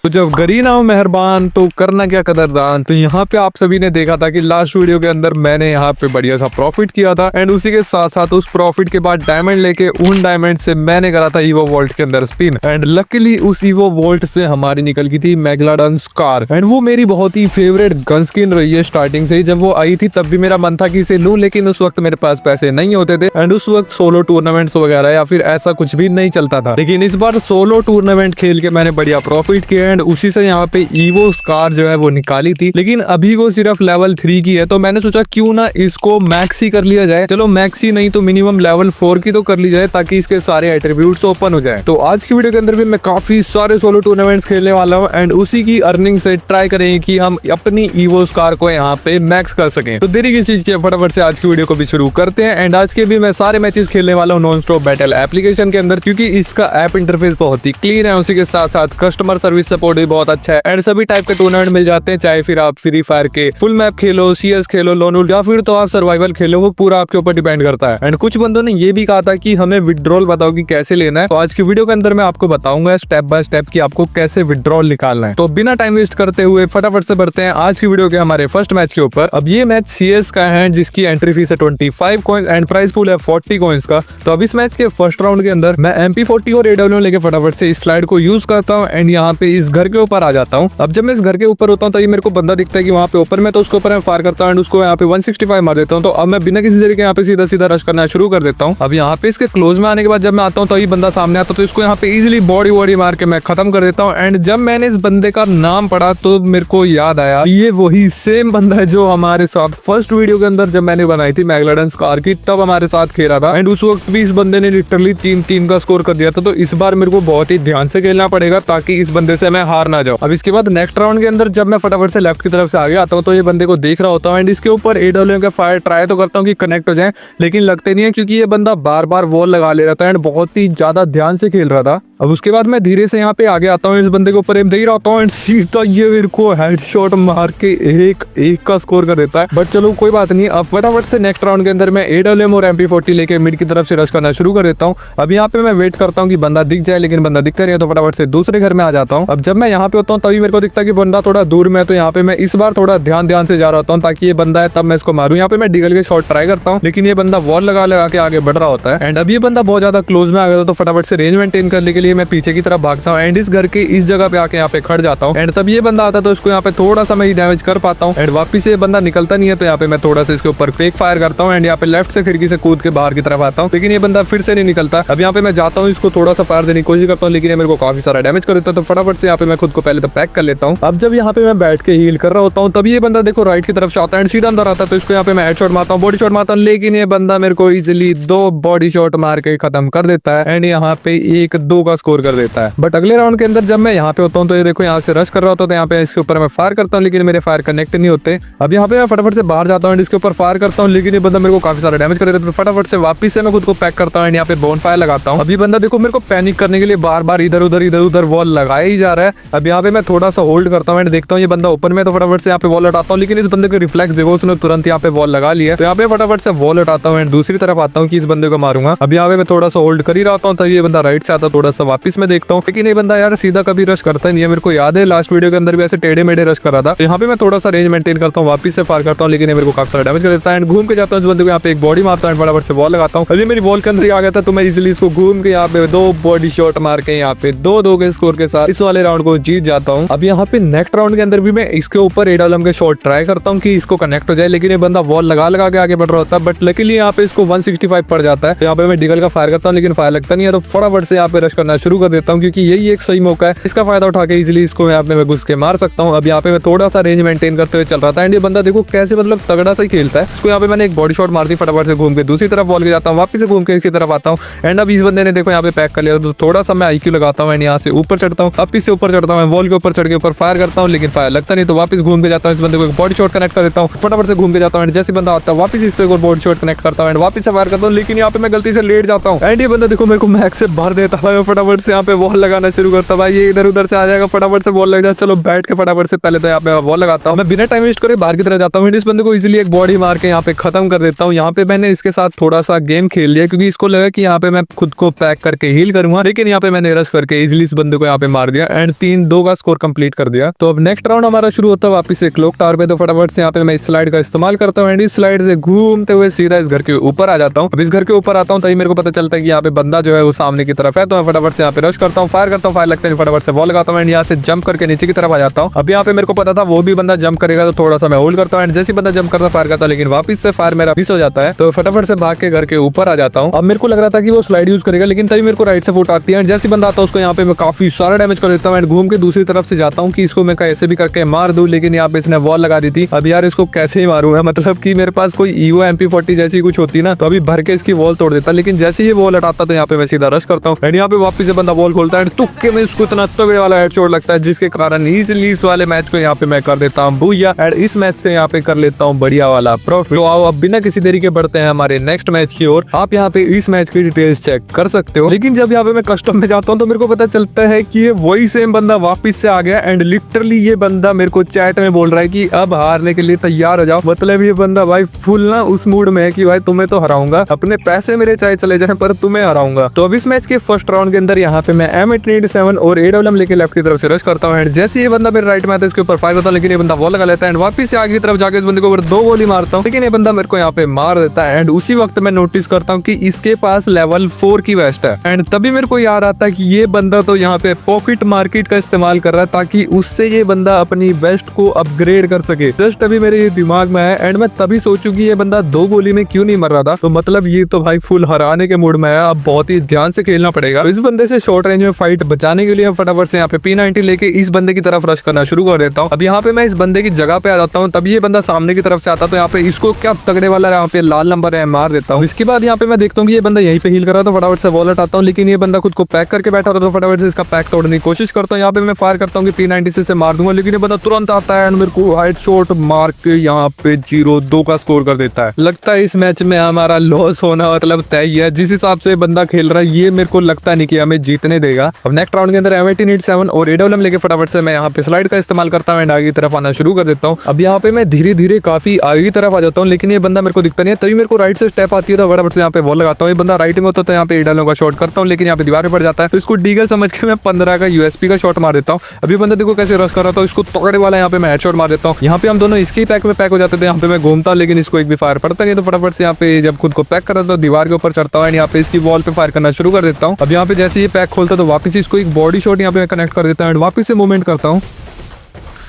तो जब गरी ना हो मेहरबान तो करना क्या कदरदान। तो यहाँ पे आप सभी ने देखा था कि लास्ट वीडियो के अंदर मैंने यहाँ पे बढ़िया सा प्रॉफिट किया था एंड उसी के साथ साथ उस प्रॉफिट के बाद डायमंड लेके उन डायमंड से मैंने करा था ईवो वोल्ट के अंदर स्पिन एंड लकीली उस ईवो वोल्ट से हमारी निकल गई थी मेगलाडन स्कार एंड वो मेरी बहुत ही फेवरेट गन स्किन रही है स्टार्टिंग से ही। जब वो आई थी तब भी मेरा मन था कि इसे लूं, लेकिन उस वक्त मेरे पास पैसे नहीं होते थे एंड उस वक्त सोलो टूर्नामेंट्स वगैरह या फिर ऐसा कुछ भी नहीं चलता था। लेकिन इस बार सोलो टूर्नामेंट खेल के मैंने बढ़िया प्रॉफिट किया एंड उसी से यहाँ पे ईवो स्कार जो है वो निकाली थी। लेकिन अभी वो सिर्फ लेवल 3 की है, तो मैंने सोचा क्यों ना इसको मैक्सी कर लिया जाए। चलो मैक्सी नहीं तो मिनिमम लेवल 4 की तो कर ली जाए ताकि इसके सारे एट्रीब्यूट्स ओपन हो जाए। तो आज की वीडियो के अंदर भी मैं काफी सारे सोलो टूर्नामेंट्स खेलने वाला हूँ एंड उसी की अर्निंग से ट्राई करेंगे कि हम अपनी ईवो स्कार को यहाँ पे मैक्स कर सकें। तो देरी किस चीज की, फटाफट से आज की वीडियो को भी शुरू करते हैं। एंड आज के भी मैं सारे मैचेस खेलने वाला हूँ नॉन स्टॉप बैटल एप्लीकेशन के अंदर, क्योंकि इसका ऐप इंटरफेस बहुत ही क्लीन है। उसी के साथ साथ कस्टमर सर्विस सपोर्ट भी बहुत अच्छा है एंड सभी टाइप के टूर्नामेंट मिल जाते हैं। चाहे फिर आप फ्री फायर के फुल मैप खेलो, CS खेलो, लोन वुल्फ या फिर तो आप सर्वाइवल खेलो, वो पूरा आपके ऊपर डिपेंड करता है। एंड कुछ बंदों ने ये भी कहा था कि हमें विड्रॉल बताओ कि कैसे लेना है। तो आज की वीडियो के अंदर मैं आपको बताऊंगा स्टेप बाय स्टेप कि आपको कैसे विड्रॉल निकालना है। तो बिना टाइम वेस्ट करते हुए फटाफट से बढ़ते हैं आज की वीडियो के हमारे फर्स्ट मैच के ऊपर। अब ये मैच CS का है जिसकी एंट्री फीस है 25 कॉइंस एंड प्राइस पूल है 40 कॉइंस का। तो अब इस मैच के फर्स्ट राउंड के अंदर मैं MP40 और AW लेके फटाफट से इस स्लाइड को यूज करता हूँ एंड यहाँ पे इस घर के ऊपर आ जाता हूँ। अब जब मैं इस घर के ऊपर होता हूँ तो ये मेरे को बंदा दिखता है कि वहाँ पे ऊपर में, तो उसके ऊपर मैं फायर करता हूँ एंड उसको यहाँ पे 165 मार देता हूँ। तो अब मैं बिना किसी तरीके यहाँ पे सीधा सीधा रश करना शुरू कर देता हूँ। अब यहाँ पे इसके क्लोज में आने के बाद जब मैं आता हूँ तो ये बंदा सामने आता है, तो इसको यहाँ पे इजिली बॉडी मार के मैं खत्म कर देता हूँ। एंड जब मैंने इस बंदे का नाम पढ़ा तो मेरे को याद आया ये वही सेम बंदा है जो हमारे साथ फर्स्ट वीडियो के अंदर जब मैंने बनाई थी मेगलाडन स्कार की तब हमारे साथ खेला था एंड उस वक्त भी इस बंदे ने लिटरली 3-3 का स्कोर कर दिया था। तो इस बार मेरे को बहुत ही ध्यान से खेलना पड़ेगा ताकि इस बंदे से मैं हार ना जाऊं। अब इसके बाद नेक्स्ट राउंड के अंदर जब मैं फटाफट से लेफ्ट की तरफ से आगे आता हूँ तो ये बंदे को देख रहा होता हूँ एंड इसके ऊपर AW का फायर ट्राई तो करता हूँ कि कनेक्ट हो जाए, लेकिन लगते नहीं है क्योंकि ये बंदा बार बार वॉल लगा ले रहा था एंड बहुत ही ज्यादा ध्यान से खेल रहा था। अब उसके बाद मैं धीरे से यहाँ पे आगे आता हूँ, इस बंदे के ऊपर एम दे रहा हूँ एंड सीधा ये मेरे को हेडशॉट मार के एक का स्कोर कर देता है। बट चलो कोई बात नहीं। अब फटाफट से नेक्स्ट राउंड के अंदर मैं AWM और MP40 लेके मिड की तरफ से रश करना शुरू कर देता हूँ। अब यहाँ पे मैं वेट करता हूँ कि बंदा दिख जाए, लेकिन बंदा दिखता नहीं है, तो फटाफट से दूसरे घर में आ जाता हूँ। अब जब मैं यहाँ पे होता हूँ तभी मेरे को दिखता है कि बंदा थोड़ा दूर में है, तो यहाँ पे मैं इस बार थोड़ा ध्यान से जा रहा होता हूँ ताकि ये बंदा है तब मैं इसको मारूं। यहाँ पे मैं डिगल के शॉट ट्राई करता हूँ, लेकिन ये बंदा वॉल लगा के आगे बढ़ रहा होता है एंड अब ये बंदा बहुत ज्यादा क्लोज में आ गया था, तो फटाफट से रेंज मेंटेन करने के लिए मैं पीछे की तरफ भागता हूँ एंड इस घर के इस जगह पे आके यहाँ पे खड़ जाता हूँ। एंड तब ये बंदा आता है तो इसको यहाँ पे थोड़ा सा मैं डैमेज कर पाता हूँ एंड वापिस ये बंदा निकलता नहीं है, तो यहाँ पे मैं थोड़ा सा इसके ऊपर फेक फायर करता हूँ एंड यहाँ पे लेफ्ट से खिड़की से कूद के बाहर की तरफ आता हूँ, लेकिन ये बंदा फिर से नहीं निकलता। अब यहाँ पे मैं जाता हूँ, इसको थोड़ा सा फायर देने की कोशिश करता हूँ, लेकिन ये मेरे को काफी सारा डैमेज कर देता है। तो फटाफट से यहाँ पे मैं खुद को पहले तो पैक कर लेता हूँ। अब जब यहाँ पे मैं बैठ के हील कर रहा होता हूँ तभी ये बंदा देखो राइट की तरफ से आता है एंड सीधा अंदर आता है, तो इसको यहाँ पे मैं हेडशॉट मारता हूँ, बॉडी शॉट मारता हूँ, लेकिन ये बंदा मेरे को इजिली 2 बॉडी शॉट मार के खत्म कर देता है एंड यहाँ पे 1-2 का स्कोर कर देता है। बट अगले राउंड के अंदर जब मैं यहाँ पे होता हूँ तो ये देखो यहाँ से रश कर रहा होता है, यहाँ पे इसके ऊपर मैं फायर करता हूँ, लेकिन मेरे फायर कनेक्ट नहीं होते। अब यहाँ पे मैं फटाफट से बाहर जाता हूँ, इसके ऊपर फायर करता हूँ, लेकिन ये बंदा मेरे को काफी सारा डैमेज कर देता है। तो फटाफट से वापस से मैं खुद को पैक करता हूँ एंड यहाँ पे बोन फायर लगाता हूँ। अभी बंदा देखो मेरे को पैनिक करने के लिए बार बार इधर उधर वॉल लगाया ही जा रहा है। अब यहाँ पे मैं थोड़ा सा होल्ड करता हूँ एंड देखता हूँ ये बंदा ओपन में, तो फटाफट से यहाँ पे वॉल हटाता हूँ, लेकिन इस बंदे को रिफ्लेक्स देखो उसने तुरंत यहाँ पे वॉल लगा लिया। तो यहाँ पे फटाफट से वॉल हटाता हूँ एंड दूसरी तरफ आता हूँ कि इस बंदे को मारूंगा। अब यहाँ पे मैं थोड़ा सा होल्ड कर ही रहता हूँ, तभी ये बंदा राइट से आता, थोड़ा सा वापस में देखता हूँ, लेकिन ये बंदा यार सीधा कभी रश करता नहीं है। मेरे को याद है लास्ट वीडियो के अंदर भी ऐसे टेढ़े मेढ़े रश करा था। यहाँ पे मैं थोड़ा सा रेंज मेंटेन करता हूँ, वापस से फायर करता हूँ, लेकिन मेरे को काफी सारा डैमेज कर देता है एंड घूम के जाता हूँ इस बंदे को यहाँ पे एक बॉडी मारता हूँ, फटाफट से वॉल लगाता हूँ। अभी मेरी वॉल के अंदर ही आ गया था, तो मैं इजिली इसको घूम के यहाँ पे 2 बॉडी शॉट मार के यहाँ पे 2-2 के स्कोर के साथ इस वाले राउंड को जीत जाता हूँ। अब यहाँ पे नेक्स्ट राउंड के अंदर भी मैं इसके ऊपर AWM के शॉट ट्राई करता हूँ कि इसको कनेक्ट हो जाए, लेकिन ये बंदा वॉल लगा के आगे बढ़ रहा होता है। बट लकीली यहाँ पे इसको 165 पड़ जाता है। तो यहाँ पे मैं डिगल का फायर करता हूँ, लेकिन फायर लगता नहीं है, तो फटाफट से यहाँ पे रश करना शुरू कर देता हूँ, क्योंकि यही एक सही मौका है, इसका फायदा उठा के इजिली इसको यहाँ पे मैं घुस के मार सकता हूँ। अब यहाँ पे मैं थोड़ा सा रेंज मेंटेन करते हुए चल रहा था एंड ये बंदा देखो कैसे मतलब तगड़ा सा ही खेलता है। इसको यहाँ पे मैंने एक बॉडी शॉट मार दी, फटाफट से घूम के दूसरी तरफ वॉल के जाता हूँ, वापस से घूम के इसकी तरफ आता हूँ एंड अब इस बंदे ने देखो यहाँ पे पैक कर लिया। तो थोड़ा सा मैं IQ लगाता हूँ एंड यहाँ से ऊपर चढ़ता हूँ, वापिस से ऊपर चढ़ता हूँ, वॉल के ऊपर चढ़ के ऊपर फायर करता हूँ, लेकिन फायर लगता नहीं, तो वापस घूम के जाता हूँ, इस बंदे को बॉडी शॉट कनेक्ट कर देता हूँ, फटाफट से घूम के जाता हूँ एंड जैसे बंदा आता है वापस इस पे बॉडी शॉट कनेक्ट करता हूँ एंड वापस से फायर करता हूँ, लेकिन यहाँ पे मैं गलती से लेट जाता हूँ एंड ये बंदा देखो मेरे को मैक्स से भर देता है। फटाफट फटाफट से यहाँ पे वॉल लगाना शुरू करता हूँ। भाई ये इधर उधर से आ जाएगा, फटाफट से वॉल लग जाए। चलो बैठ के फटाफट से पहले तो यहाँ पे वॉल लगाता हूँ। मैं बिना टाइम वेस्ट करे बाहर की तरह जाता हूँ। इस बंदे को इजीली एक बॉडी मार के यहाँ पे खत्म कर देता हूँ। यहाँ पे मैंने इसके साथ थोड़ा सा गेम खेल लिया क्योंकि इसको लगा कि यहाँ पे मैं खुद को पैक करके हील करूंगा, लेकिन यहाँ पे मैंने रश करके इजीली इस बंदे को यहाँ पे मार दिया एंड 3-2 का स्कोर कंप्लीट कर दिया। तो अब नेक्स्ट राउंड हमारा शुरू होता है वापस से क्लॉक टावर पे। तो फटाफट से यहाँ पे मैं इस स्लाइड का इस्तेमाल करता हूँ एंड इस स्लाइड से घूमते हुए सीधा इस घर के ऊपर आ जाता हूँ। अब इस घर के ऊपर आता हूँ तभी मेरे को पता चलता है कि यहाँ पे बंदा जो है वो सामने की तरफ है। तो मैं फटाफट से यहाँ पे रश करता हूँ, फायर करता हूँ, फायर लगता है फटाफट से वॉल लगाता हूँ एंड यहाँ से जंप करके नीचे की तरफ आ जाता हूँ। अब यहाँ पे मेरे को पता था वो भी बंदा जंप करेगा, तो थोड़ा सा मैं होल्ड करता हूँ एंड जैसे बंदा जंप करता फायर करता, लेकिन वापस से फायर मेरा मिस हो जाता है। तो फटाफट से भाग के घर के ऊपर आ जाता हूँ। अब मेरे को लग रहा था कि वो स्लाइड यूज करेगा, लेकिन तभी मेरे को राइट से फुट आती है एंड जैसे बंदा आता है उसको यहाँ पे मैं काफी सारा डैमेज कर देता हूँ एंड घूम के दूसरी तरफ से जाता हूँ कि इसको मैं कैसे भी करके मार दूं, लेकिन यहाँ पे इसने वॉल लगा दी थी। अब यार इसको कैसे ही मारूंगा, मतलब कि मेरे पास कोई ईवो MP40 जैसी कुछ होती ना तो अभी भर के इसकी वॉल तोड़ देता, लेकिन जैसे ये वॉल हटाता तो यहाँ पे मैं सीधा रश करता हूँ एंड यहाँ पे वापस से बंदा वॉल खोलता है। तुक्के में इसको इतना तगड़े वाला हेडशॉट लगता है जिसके कारण इजीली इस वाले मैच को यहाँ पे मैं कर देता हूँ भूया एंड इस मैच से यहाँ पे कर लेता हूँ बढ़िया वाला प्रॉफिट। तो आओ अब बिना किसी देरी के बढ़ते हैं हमारे नेक्स्ट मैच की ओर। आप यहाँ पे इस मैच की डिटेल्स चेक कर सकते हो, लेकिन जब यहाँ पे मैं कस्टम में जाता हूँ तो मेरे को पता चलता है कि ये वही सेम बंदा वापस से आ गया एंड लिटरली ये बंदा मेरे को चैट में बोल रहा है कि अब हारने के लिए तैयार हो जाओ। मतलब ये बंदा भाई फुल ना उस मूड में है कि भाई तुम्हें तो हराऊंगा, अपने पैसे मेरे चाहे चले जाए पर तुम्हें हराऊंगा। तो अब इस मैच के फर्स्ट राउंड के अंदर यहाँ पे मैं M887 और AWM लेके लेफ्ट की तरफ से रश करता हूँ एंड जैसे ये बंदा मेरे राइट में आता है इसके ऊपर फायर करता हूँ, लेकिन ये बंदा वॉल लगा लेता है एंड वापस से आगे की तरफ जाके इस बंदे को ऊपर 2 गोली मारता हूँ, लेकिन ये बंदा मेरे को यहाँ पे मार देता है एंड उसी वक्त मैं नोटिस करता हूँ कि इसके पास लेवल 4 की वेस्ट है एंड तभी मेरे को याद आता है कि ये बंदा तो यहाँ पे पॉकेट मार्केट का इस्तेमाल कर रहा है ताकि उससे ये बंदा अपनी वेस्ट को अपग्रेड कर सके। जस्ट अभी मेरे ये दिमाग में है एंड मैं तभी सोचूं कि ये बंदा 2 गोली में क्यों नहीं मर रहा था, तो मतलब ये तो भाई फुल हराने के मूड में है। अब बहुत ही ध्यान से खेलना पड़ेगा। तो इस बंदे से शॉर्ट रेंज में फाइट बचाने के लिए फटाफट से यहाँ पे P90 लेके इस बंदे की तरफ रश करना शुरू कर देता हूँ। अब यहाँ पे मैं इस बंदे की जगह पे आ जाता हूँ, तभी ये बंदा सामने की तरफ से आता, तो यहाँ पे इसको क्या तगड़े वाला यहाँ पे लाल नंबर है मार देता हूँ। इसके बाद यहाँ पे मैं देखता हूँ कि ये बंदा यहीं पे हील कर रहा था, तो फटाफट से वॉल हटाता हूँ, लेकिन ये बंदा खुद को पैक करके बैठा था, तो फटाफट से इसका पैक तोड़ने की कोशिश करता हूँ। यहाँ पे मैं फायर करता हूँ कि P90 से मार दूंगा, लेकिन ये बंदा तुरंत आता है मेरे को हेडशॉट मार के यहाँ पे 0-2 का स्कोर कर देता है। लगता है इस मैच में हमारा लॉस होना मतलब तय है। जिस हिसाब से बंदा खेल रहा है ये मेरे को लगता नहीं कि हमें जीतने देगा। अब नेक्स्ट राउंड के अंदर M1887 और AWM लेके फटाफट से मैं यहाँ पे स्लाइड का इस्तेमाल करता हूँ एंड आगे की तरफ आना शुरू कर देता हूँ। अब यहाँ पे मैं धीरे धीरे काफी आगे की तरफ आ जाता हूँ, लेकिन ये बंदा मेरे को दिखता नहीं है। तभी मेरे को राइट से स्टेप आती है, तो फटाफट से यहाँ पे वॉल लगाता हूँ। ये बंदा राइट में होता है तो यहाँ पे AWM का शॉट करता हूँ, लेकिन यहाँ पे दीवार पे पड़ जाता है, तो इसको डीगल समझ के मैं 15 का USP का शॉट मार देता हूँ। अभी बंदा देखो कैसे रश कर रहा था, इसको तगड़े वाला यहाँ पे मैं हेडशॉट मार देता हूँ। यहाँ पे हम दोनों इसके पैक में पैक हो जाते थे। यहाँ पे मैं घूमता हूँ लेकिन इसको एक भी फायर पड़ता नहीं, तो फटाफट से यहाँ पे जब खुद को पैक कर रहा था दीवार के ऊपर चढ़ता हूँ एंड यहाँ पे इसकी वॉल पे फायर करना शुरू कर देता हूँ। अब यहाँ पे जैसे ये पैक खोलता तो वापस इसको एक बॉडी शॉट यहाँ पे कनेक्ट कर देता हूँ एंड वापस से मूवमेंट करता हूँ।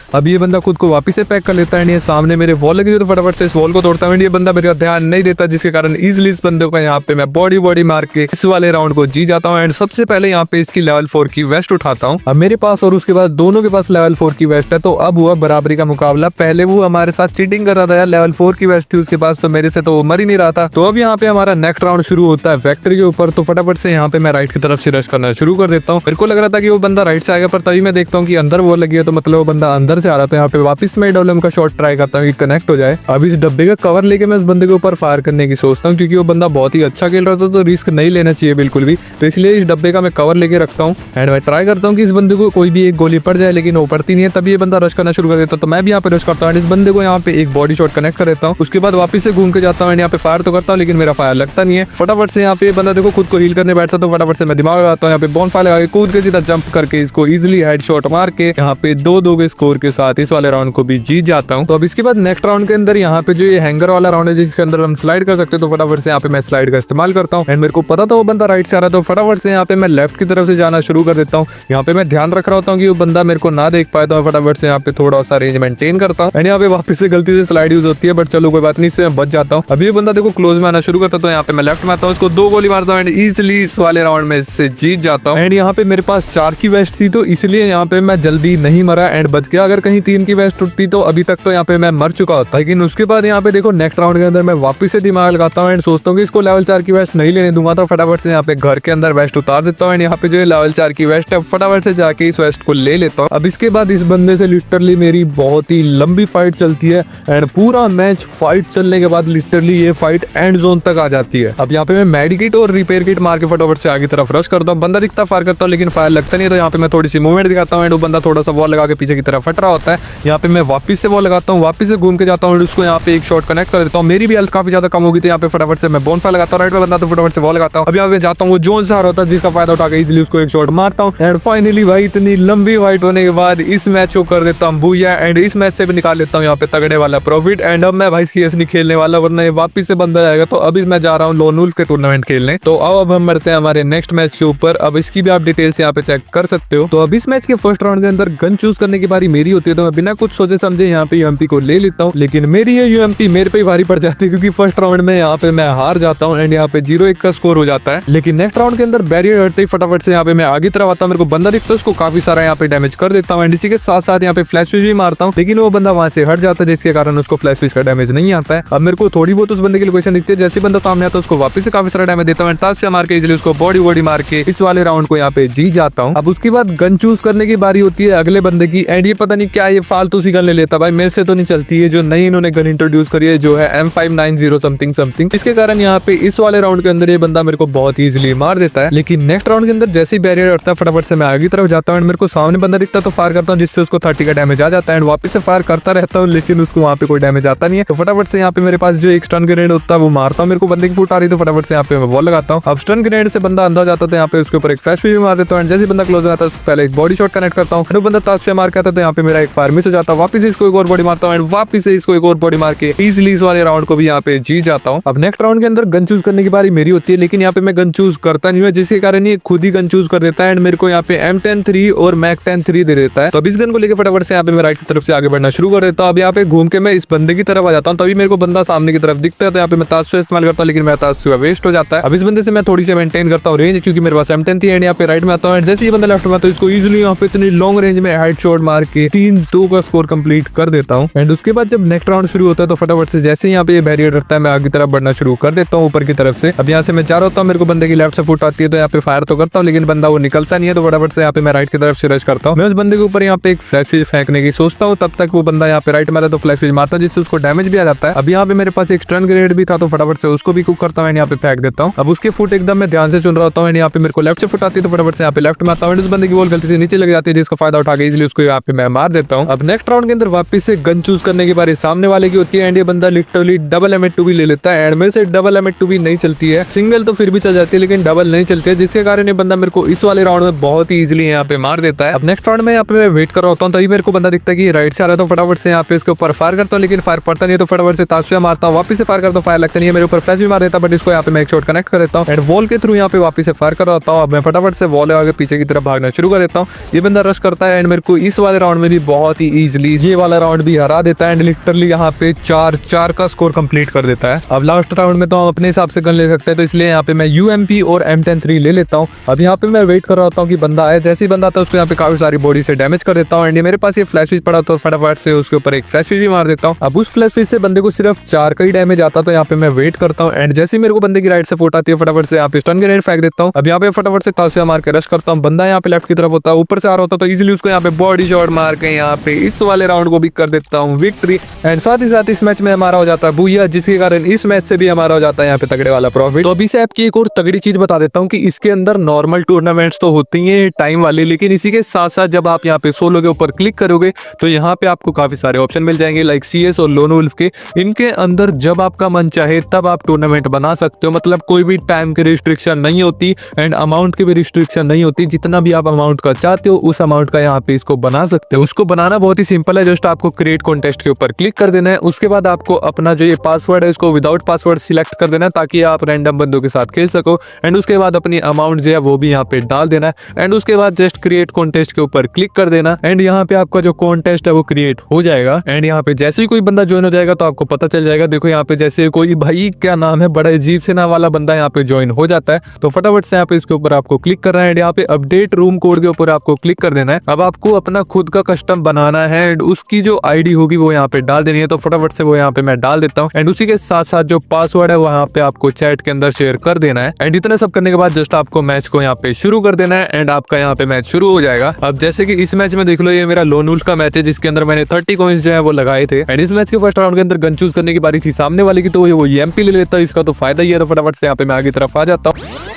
अब ये बंदा खुद को वापस से पैक कर लेता है, ये सामने मेरे वॉल लगी, तो फटाफट से इस वॉल को तोड़ता हूँ। ये बंदा मेरा ध्यान नहीं देता, जिसके कारण इजीली इस बंदे को यहाँ पे मैं बॉडी मार के इस वाले राउंड को जीत जाता हूँ एंड सबसे पहले यहाँ पे इसकी लेवल 4 की वेस्ट उठाता हूँ। अब मेरे पास और उसके बाद दोनों के पास लेवल 4 की वेस्ट है, तो अब हुआ बराबरी का मुकाबला। पहले वो हमारे साथ चीटिंग कर रहा था यार, लेवल 4 की वेस्ट थी उसके पास, तो मेरे से तो मर ही नहीं रहा था। तो अब यहाँ पे हमारा नेक्स्ट राउंड शुरू होता है फैक्ट्री के ऊपर। तो फटाफट से यहाँ पे मैं राइट की तरफ से रश करना शुरू कर देता हूँ। मेरे को लग रहा था कि वो बंदा राइट से आएगा, पर तभी मैं देखता हूँ कि अंदर वॉल लगी है, तो मतलब वो बंदा अंदर से आ रहा था। यहाँ पे वापस मैं AWM का शॉट ट्राई करता हूँ कि कनेक्ट हो जाए। अब इस डब्बे का कवर लेके मैं इस बंदे के ऊपर फायर करने की सोचता हूँ, क्योंकि वो बंदा बहुत ही अच्छा खेल रहा था, तो रिस्क नहीं लेना चाहिए बिल्कुल भी। तो इसलिए इस डब्बे का मैं कवर लेके रखता हूँ एंड मैं ट्राई करता हूँ कि इस बंदे को कोई भी एक गोली पड़ जाए, लेकिन वो पड़ती नहीं है। तभी ये बंदा रश करना शुरू कर देता, तो मैं भी यहाँ पे रश करता हूँ। इस बंदे को यहाँ पे एक बॉडी शॉट कनेक्ट कर देता हूँ। उसके बाद वापस से घूम के जाता हूँ, यहाँ पे फायर तो करता हूँ, लेकिन मेरा फायर लगता नहीं है। फटाफट से यहाँ पे बंदा देखो खुद को हील करने बैठता, तो फटाफट से मैं दिमाग लगाता हूँ, यहाँ पे बॉन फायर लगा के कूद के सीधा जंप करके इसको इजिली हेडशॉट मार के यहाँ पे 2-2 के स्कोर के साथ इस वाले राउंड को भी जीत जाता हूँ। तो अब इसके बाद नेक्स्ट राउंड के अंदर यहाँ पे जो ये हैंगर वाला राउंड है जिसके अंदर हम स्लाइड कर सकते हैं, तो फटाफट से यहाँ पे मैं स्लाइड का इस्तेमाल करता हूँ एंड मेरे को पता था वो बंदा राइट से आ रहा है, तो फटाफट से यहाँ पे मैं लेफ्ट की तरफ से जाना शुरू कर देता हूँ। यहाँ पे मैं ध्यान रख रहा होता हूँ कि वो बंदा मेरे को ना देख पाए, तो फटाफट से यहाँ पे थोड़ा सा रेंज मेंटेन करता हूँ एंड यहाँ पे वापस से गलती से स्लाइड यूज होती है, बट चलो कोई बात नहीं, इससे मैं बच जाता हूँ। अभी ये बंदा देखो क्लोज में आना शुरू करता है, तो यहाँ पे मैं लेफ्ट में आता हूँ, उसको 2 गोली मारता हूँ एंड इजिली इस वाले राउंड में इससे जीत जाता हूँ। एंड यहाँ पे मेरे पास 4 की वेस्ट थी, तो इसलिए यहाँ पे मैं जल्दी नहीं मरा एंड बच गया। अगर अगर कहीं 3 की वेस्ट टूटती तो अभी तक तो यहाँ पे मैं मर चुका होता। लेकिन उसके बाद यहाँ पे देखो नेक्स्ट राउंड के अंदर मैं वापस से दिमाग लगाता हूँ एंड सोचता हूँ कि इसको लेवल 4 की वेस्ट नहीं लेने दूंगा, तो फटाफट से यहाँ पे घर के अंदर वेस्ट उतार देता हूँ एंड यहाँ पे जो है लेवल 4 की वेस्ट है फटाफट से जाके इस वेस्ट को ले लेता हूँ। अब इसके बाद इस बंदे से लिटरली मेरी बहुत ही लंबी फाइट चलती है एंड पूरा मैच फाइट चलने के बाद लिटरली ये फाइट एंड जोन तक आ जाती है। अब यहाँ पे मैं मेडिकेट और रिपेयर किट मार के फटाफट से आगे तरफ रश करता हूँ। बंदा दिखता फायर करता हूँ लेकिन फायर लगता नहीं, तो यहाँ पे मैं थोड़ी सी मूवमेंट दिखाता हूँ एंड वो बंदा थोड़ा सा वॉल लगा के पीछे की तरफ हट रहा होता है। यहाँ पे मैं वापस से वॉल लगाता हूँ, वापस से घूम के जाता हूँ, उसको यहाँ पे एक शॉट कनेक्ट कर देता हूँ। मेरी भी हेल्थ काफी ज्यादा कम होगी, तो यहाँ पे फटाफट से मैं बोन फायर लगाता हूँ। राइट में बंदा तो फटाफट से वॉल लगाता हूँ। अब यहाँ पे जाता हूँ, वो जोन से आ रहा होता है जिसका फायदा उठा के इजीली उसको एक शॉट मारता हूँ एंड फाइनली भाई इतनी लंबी फाइट होने के बाद इस मैच को कर देता हूँ भूया एंड इस मैच से भी निकाल लेता हूँ यहाँ पे तगड़े वाला प्रॉफिट। एंड अब मैं भाई सीएस नहीं खेलने वाला वरना ये वापस से बंदा जाएगा, तो अभी मैं जा रहा हूँ लोन वुल्फ के टूर्नामेंट खेलने। तो अब हम बढ़ते हैं हमारे नेक्स्ट मैच के ऊपर। अब इसकी भी आप डिटेल्स यहाँ पे चेक कर सकते हो। तो अब इस मैच के फर्स्ट राउंड के अंदर गन चूज करने की बारी मेरी होती है, तो मैं बिना कुछ सोचे समझे यहाँ पे यूएमपी को ले लेता हूँ। लेकिन मेरी ये यूएमपी मेरे पे ही भारी पड़ जाती है क्योंकि फर्स्ट राउंड में यहाँ पे मैं हार जाता हूँ एंड यहाँ पे 0-1 का स्कोर हो जाता है। लेकिन नेक्स्ट राउंड के अंदर बैरियर हटते ही फटाफट से यहाँ पे मैं आगे तरफ आता हूँ। मेरे को बंदा दिखता है, उसको काफी सारा यहाँ पे डैमेज कर देता हूँ एंड इसी के साथ साथ यहाँ पे फ्लैश स्विच भी मारता हूँ, लेकिन वो बंदा वहां से हट जाता है जिसके कारण उसको फ्लैश स्विच का डैमेज नहीं आता है। अब मेरे को थोड़ी बहुत उस बंदे की लोकेशन दिखती है, जैसे बंदा सामने आता है उसको वापस से काफी सारा डैमेज देता हूँ, टास्क से मार के इजीली उसको बॉडी मार के इस वाले राउंड को यहाँ पे जीत जाता हूँ। अब उसके बाद गन चूज करने की बारी होती है अगले बंदे की एंड ये पता नहीं क्या ये फालतू सी गन ले लेता भाई, मेरे से तो नहीं चलती है। जो नई इन्होंने गन इंट्रोड्यूस करी है जो है M590 समथिंग, इसके कारण यहाँ पे इस वाले राउंड के अंदर ये बंदा मेरे को बहुत इजीली मार देता है। लेकिन नेक्स्ट राउंड के अंदर जैसे ही बैरियर हटता है फटाफट से मैं आगे तरफ जाता हूँ, मेरे को सामने बंदा दिखता तो फायर करता हूँ जिससे उसको 30 का डैमेज आ जाता है एंड वापस से फायर करता रहता हूँ लेकिन उसको वहाँ पे कोई डैमेज आता नहीं है। तो फटाफट से यहाँ पे मेरे पास जो एक स्टन ग्रेनेड होता है वो मारता हूँ, मेरे को बंदे की फुट आ रही तो फटाफट से यहाँ पे मैं वॉल लगाता हूँ। अब स्टन ग्रेनेड से बंदा अंदर जाता है यहाँ पे उसके ऊपर एक फ्लैश भी मार देता हूँ, जैसे बंदा क्लोज आता है उसको पहले एक बॉडी शॉट कनेक्ट करता हूँ, बंदा ताश से मार के आता है तो यहाँ पे मेरा एक फायर मिस हो जाता है। वापस इसको एक और बॉडी मारता हूँ एंड वापस से इसको एक और बॉडी मार के इजीली इस वाले राउंड को भी यहाँ पे जीत जाता हूँ। अब नेक्स्ट राउंड के अंदर गन चूज करने की बारी मेरी होती है, लेकिन यहाँ पे मैं गन चूज करता नहीं हूँ जिसके कारण ये खुद ही गन चूज कर देता है एंड मेरे को यहाँ पे M10-3 और MAC-10-3 दे देता है। तो अब इस गन को लेकर फटाफट से यहाँ पे मैं राइट की तरफ से आगे बढ़ना शुरू कर देता हूँ। अब यहाँ पे घूम के मैं इस बंदे की तरफ आ जाता हूँ, तभी मेरे को बंदा सामने की तरफ दिखता है, तो यहाँ पे मैं ताश इस्तेमाल करता हूँ लेकिन मेरा ताश वेस्ट हो जाता है। अब इस बंदे से मैं थोड़ी सी मेंटेन करता हूँ रेंज क्योंकि मेरे पास M10 थी एंड यहाँ पे राइट में आता हूँ एंड जैसे ही बंदा लेफ्ट में आता है इसको इजीली यहाँ पे इतनी लॉन्ग रेंज में हेडशॉट मार के 3-2 का स्कोर कंप्लीट कर देता हूँ। एंड उसके बाद जब नेक्स्ट राउंड शुरू होता है तो फटाफट से जैसे यहाँ पे बैरियर रखता है मैं आगे तरफ बढ़ना शुरू कर देता हूँ ऊपर की तरफ से। अब यहाँ से मैं जा रहा होता हूँ, मेरे को बंदे की लेफ्ट से फुट आती है तो यहाँ पे फायर तो करता हूँ लेकिन बंदा वो निकलता नहीं है, तो फटाफट से यहाँ पे मैं राइट की तरफ से रश करता हूँ। मैं उस बंदे के ऊपर यहाँ पे एक फ्लैश स्विच फेंकने की सोचता हूँ, तब तक वो बंदा यहाँ पे राइट मारा तो फ्लैश स्विच मारता है जिससे उसको डैमेज भी आ जाता है। अब यहाँ पे मेरे पास एक स्टन ग्रेनेड भी था तो फटाफट से उसको भी कुक करता हूँ यहाँ पे फेंक देता हूँ। अब उसके फुट एकदम मैं ध्यान से सुन रहा होता हूँ, यहाँ पे मेरे को लेफ्ट से फुट आती है तो फटाफट से यहाँ पे लेफ्ट में आता हूँ, उस बंदे की बॉल गलती से नीचे लग जाती है जिसका फायदा उठा के इजीली उसको यहाँ पे मैं मार देता हूँ। अब नेक्स्ट राउंड के अंदर वापस से गन चूज करने की बारी सामने वाले की होती है एंड ये बंदा लिटरली डबल M8 भी ले लेता है एंड मेरे से डबल M8 भी नहीं चलती है, सिंगल तो फिर भी चल जाती है लेकिन डबल नहीं चलती है, जिसके कारण ये बंदा मेरे को इस वाले राउंड में बहुत ही इजीली यहाँ पे मार देता है। अब नेक्स्ट राउंड में यहाँ पे वेट कर रहा होता हूँ, तभी मेरे को बंदा दिखता है कि राइट से आ रहा है तो फटाफट से यहाँ पे इसके ऊपर फायर करता हूँ लेकिन फायर पड़ता नहीं है, तो फटाफट से ताशुया मारता हूँ, वापस से फायर करता हूँ, फायर लगता नहीं है, मेरे ऊपर फ्लैश भी मार देता है बट इसको यहाँ पे मैं एक शॉट कनेक्ट कर देता हूँ एंड वॉल के थ्रू यहाँ पे वापस से फायर कर रहा हूँ। अब मैं फटाफट से वॉल आगे पीछे की तरफ भागना शुरू कर देता हूँ, ये बंदा रश करता है एंड मेरे को इस वाले राउंड में भी बहुत ही इजीली ये वाला राउंड भी हरा देता है एंड लिटरली यहाँ पे 4-4 का स्कोर कंप्लीट कर देता है। अब लास्ट राउंड में तो हम अपने हिसाब से गन ले सकते हैं, तो इसलिए यहाँ पे मैं UMP और M10-3 ले लेता हूँ। अब यहाँ पे मैं वेट कर रहा होता हूँ कि बंदा आए, जैसे ही बंदा आता है उसको यहाँ पे काफी सारी बॉडी से डैमेज कर देता हूँ एंड मेरे पास ये फ्लैश स्विच पड़ा तो फटाफट से उसके ऊपर एक फ्लैश स्विच भी मार देता हूँ। अब उस फ्लैश स्विच से बंदे को सिर्फ 4 का ही डैमेज आता, तो यहाँ पे मैं वेट करता हूँ एंड जैसे ही मेरे को बंदे की राइट से फुट आती है फटाफट से यहाँ पे स्टन ग्रेनेड फेंक देता हूँ। अब यहाँ पे फटाफट से ताशुया मार के रश करता हूँ, बंदा यहाँ पे लेफ्ट की तरफ होता है, ऊपर से आ रहा होता है तो इजीली उसको यहाँ पे बॉडी शॉट मार के यहाँ पे इस वाले राउंड को भी कर देता हूँ विक्ट्री एंड साथ ही साथ इस मैच में हमारा हो जाता है भूया, जिसके कारण इस मैच से भी हमारा हो जाता है यहाँ पे तगड़े वाला प्रॉफिट। तो अभी से आपकी एक और तगड़ी चीज बता देता हूँ कि इसके अंदर नॉर्मल टूर्नामेंट्स तो होती हैं टाइम वाले, लेकिन इसी के साथ साथ जब आप यहाँ पे सोलो के ऊपर क्लिक करोगे तो यहाँ पे आपको काफी सारे ऑप्शन मिल जाएंगे लाइक CS और लोन वुल्फ के। इनके अंदर जब आपका मन चाहे तब आप टूर्नामेंट बना सकते हो, मतलब कोई भी टाइम की रिस्ट्रिक्शन नहीं होती एंड अमाउंट की भी रिस्ट्रिक्शन नहीं होती, जितना भी आप अमाउंट का चाहते हो उस अमाउंट का यहाँ पे इसको बना सकते हो। उसको बनाना बहुत ही सिंपल है, जस्ट आपको क्रिएट कॉन्टेस्ट के ऊपर क्लिक कर देना है, उसके बाद आपको अपना जो ये पासवर्ड है इसको विदाउट पासवर्ड सिलेक्ट कर देना है ताकि आप रैंडम बंदों के साथ खेल सको एंड उसके बाद अपनी अमाउंट जो है वो भी यहाँ पे डाल देना है एंड उसके बाद जस्ट क्रिएट कॉन्टेस्ट के ऊपर क्लिक कर देना एंड यहाँ पे आपका जो कॉन्टेस्ट है वो क्रिएट हो जाएगा एंड यहाँ पे जैसे ही कोई बंदा ज्वाइन हो जाएगा तो आपको पता चल जाएगा। देखो यहाँ पे जैसे कोई भाई क्या नाम है बड़ा अजीब से नाम वाला बंदा यहाँ पे ज्वाइन हो जाता है, तो फटाफट से यहाँ पे इसके ऊपर आपको क्लिक करना है एंड यहाँ पे अपडेट रूम कोड के ऊपर आपको क्लिक कर देना है। अब आपको अपना खुद का कस्टम बनाना है एंड उसकी जो आईडी होगी वो यहाँ पे डाल देनी है। तो फटाफट से वो यहाँ पे मैं डाल देता हूँ एंड उसी के साथ साथ जो पासवर्ड है वहाँ पे आपको चैट के अंदर शेयर कर देना है। एंड इतना सब करने के बाद जस्ट आपको मैच को यहाँ पे शुरू कर देना है एंड आपका यहाँ पे मैच शुरू हो जाएगा। अब जैसे कि इस मैच में देख लो, ये मेरा लोन वुल्फ का मैच है जिसके अंदर मैंने 30 कॉइंस जो है वो लगाए थे। एंड इस मैच के फर्स्ट राउंड के अंदर गन चूज करने की बारी थी सामने वाले की, तो वो एमपी ले लेता है। इसका तो फायदा ही है। तो फटाफट से यहाँ पे मैं आगे तरफ आ जाता हूँ।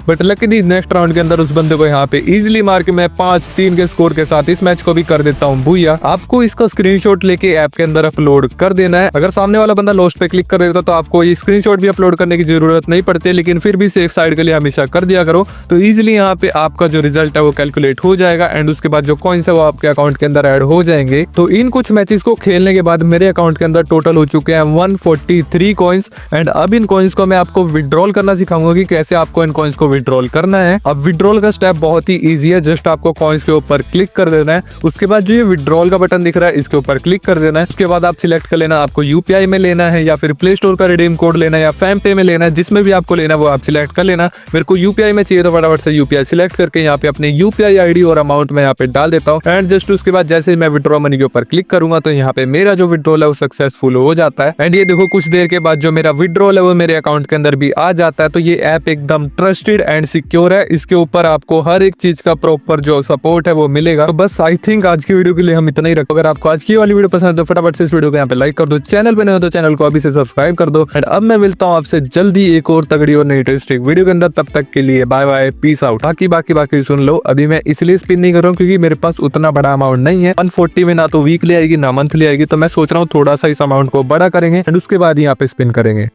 बट लकीली नेक्स्ट राउंड के अंदर उस बंदे को यहाँ पे इजीली मार के मैं 5-3 के स्कोर के साथ इस मैच को भी कर देता हूँ भूया। आपको इसका स्क्रीनशॉट लेके ऐप के अंदर अपलोड कर देना है। अगर सामने वाला बंदा लोस्ट पे क्लिक कर देता तो आपको ये स्क्रीनशॉट भी अपलोड करने की जरूरत नहीं पड़ती, लेकिन फिर भी सेफ साइड के लिए हमेशा कर दिया करो। तो इजिली यहाँ पे आपका जो रिजल्ट है वो कैलकुलेट हो जाएगा एंड उसके बाद जो कॉइन्स है वो आपके अकाउंट के अंदर ऐड हो जाएंगे। तो इन कुछ मैचेस को खेलने के बाद मेरे अकाउंट के अंदर टोटल हो चुके हैं 143 कॉइन्स। एंड अब इन कॉइन्स को मैं आपको विड्रॉल करना सिखाऊंगा कि कैसे आपको इन कॉइन्स को विड्रॉल करना है। अब विड्रॉल का स्टेप बहुत ही इजी है। जस्ट आपको कॉइन्स के ऊपर क्लिक कर देना है। उसके बाद जो ये विड्रॉल का बटन दिख रहा है इसके ऊपर क्लिक कर देना है। उसके बाद आप सिलेक्ट कर लेना आपको यूपीआई में लेना है या फिर प्ले स्टोर का रिडीम कोड लेना है या फैम पे में लेना है, जिसमें भी आपको लेना है वो आप सिलेक्ट कर लेना। मेरे को यूपीआई में चाहिए तो फटाफट से यूपीआई सिलेक्ट करके यहाँ पे अपने यूपीआई आईडी और अमाउंट में यहाँ पे डाल देता हूँ। एंड जस्ट उसके बाद जैसे मैं विड्रॉ मनी के ऊपर क्लिक करूंगा तो यहाँ पे मेरा जो विड्रॉल है वो सक्सेसफुल हो जाता है। एंड ये देखो कुछ देर के बाद जो मेरा विड्रॉल है वो मेरे अकाउंट के अंदर भी आ जाता है। तो ये ऐप एकदम ट्रस्टेड एंड सिक्योर है। इसके ऊपर आपको हर एक चीज का प्रॉपर जो सपोर्ट है वो मिलेगा। तो बस आई थिंक आज की वीडियो के लिए हम इतना ही रखो। अगर आपको आज की वाली वीडियो पसंद है तो फटाफट से इस वीडियो को यहाँ पे लाइक कर दो। चैनल पे नए हो तो चैनल को अभी से सब्सक्राइब कर दो। एंड अब मैं मिलता हूँ आपसे जल्दी एक और तगड़ी और नई इंटरेस्टिंग वीडियो के अंदर। तब तक के लिए बाय बाय, पीस आउट। बाकी सुन लो, अभी मैं इसलिए स्पिन नहीं कर रहा हूँ क्योंकि मेरे पास उतना बड़ा अमाउंट नहीं है। 140 में ना तो वीकली आएगी ना मंथली आएगी। तो मैं सोच रहा हूँ थोड़ा सा इस अमाउंट को बड़ा करेंगे एंड उसके बाद यहाँ पे स्पिन करेंगे।